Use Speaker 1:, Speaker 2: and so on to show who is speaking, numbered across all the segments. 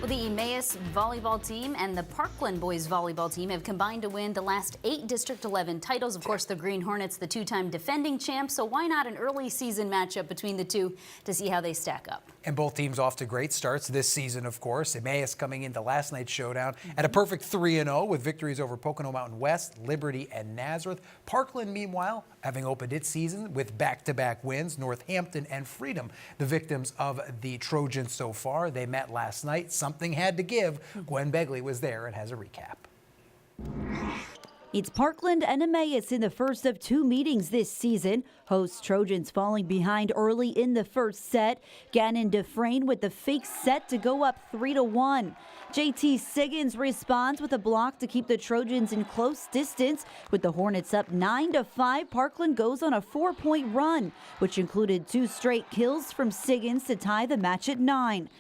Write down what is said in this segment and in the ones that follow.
Speaker 1: Well, the Emmaus volleyball team and the Parkland boys volleyball team have combined to win the last 8 District 11 titles. Of course, the Green Hornets, the 2-time defending champs, so why not an early season matchup between the two to see how they stack up?
Speaker 2: And both teams off to great starts this season, of course. Emmaus coming into last night's showdown at a perfect 3-0 with victories over Pocono Mountain West, Liberty, and Nazareth. Parkland, meanwhile, having opened its season with back-to-back wins, Northampton and Freedom, the victims of the Trojans so far. They met last night. Something had to give. Gwen Begley was there and has a recap.
Speaker 3: It's Parkland and Emmaus in the first of 2 meetings this season. Host Trojans falling behind early in the first set. Gannon Dufresne with the fake set to go up 3-1. JT Siggins responds with a block to keep the Trojans in close distance. With the Hornets up 9-5, Parkland goes on a 4-point run, which included 2 straight kills from Siggins to tie the match at 9.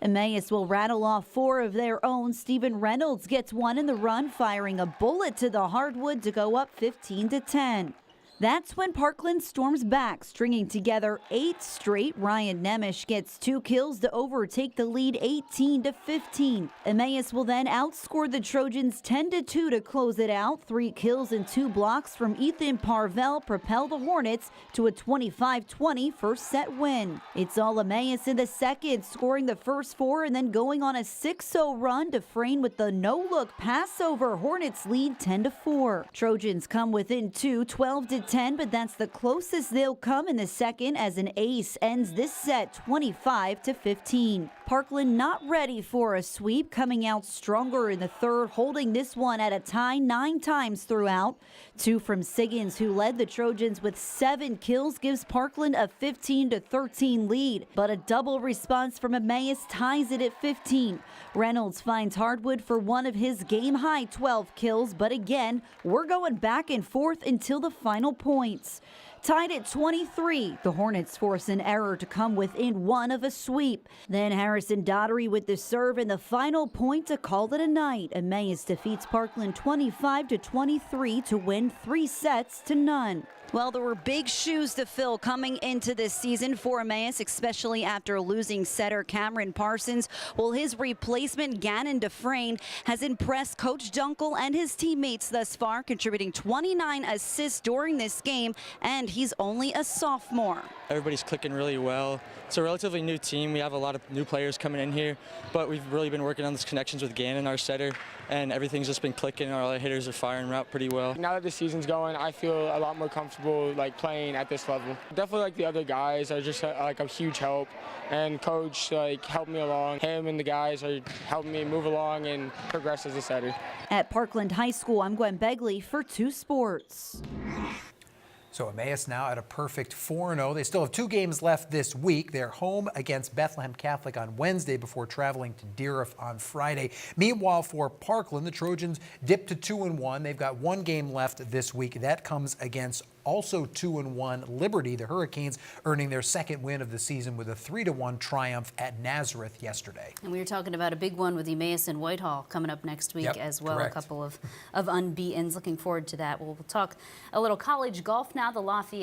Speaker 3: Emmaus will rattle off 4 of their own. Stephen Reynolds gets 1 in the run, firing a bullet to the hardwood to go up 15-10. That's when Parkland storms back, stringing together 8 straight. Ryan Nemish gets 2 kills to overtake the lead 18-15. Emmaus will then outscore the Trojans 10-2 to close it out. 3 kills and 2 blocks from Ethan Parvell propel the Hornets to a 25-20 first set win. It's all Emmaus in the second, scoring the first 4 and then going on a 6-0 run. Dufresne with the no-look pass over. Hornets lead 10-4. Trojans come within 2, 12-10. But that's the closest they'll come in the second as an ace ends this set 25-15. Parkland not ready for a sweep, coming out stronger in the third, holding this one at a tie 9 times throughout. 2 from Siggins, who led the Trojans with 7 kills, gives Parkland a 15-13 lead. But a double response from Emmaus ties it at 15. Reynolds finds hardwood for one of his game-high 12 kills, but again, we're going back and forth until the final points. Tied at 23, the Hornets force an error to come within 1 of a sweep. Then Harrison Daughtery with the serve and the final point to call it a night. Emmaus defeats Parkland 25-23 to win 3-0. Well, there were big shoes to fill coming into this season for Emmaus, especially after losing setter Cameron Parsons. Well, his replacement, Gannon Dufresne, has impressed Coach Dunkel and his teammates thus far, contributing 29 assists during this game, and he's only a sophomore.
Speaker 4: Everybody's clicking really well. It's a relatively new team. We have a lot of new players coming in here, but we've really been working on these connections with Gannon, our setter, and everything's just been clicking. Our hitters are firing out pretty well.
Speaker 5: Now that the season's going, I feel a lot more comfortable playing at this level. Definitely the other guys are just a huge help, and Coach helped me along. Him and the guys are helping me move along and progress as a setter.
Speaker 3: At Parkland High School, I'm Gwen Begley for 2 Sports.
Speaker 2: So Emmaus now at a perfect 4-0. They still have 2 games left this week. They're home against Bethlehem Catholic on Wednesday before traveling to Deerfield on Friday. Meanwhile, for Parkland, the Trojans dipped to 2-1. They've got 1 game left this week. That comes against also 2-1 Liberty. The Hurricanes earning their 2nd win of the season with a 3-1 triumph at Nazareth yesterday.
Speaker 1: And we were talking about a big one with Emmaus and Whitehall coming up next week as well.
Speaker 2: Correct.
Speaker 1: A couple of unbeatens. Looking forward to that. We'll talk a little college golf now. The Lafayette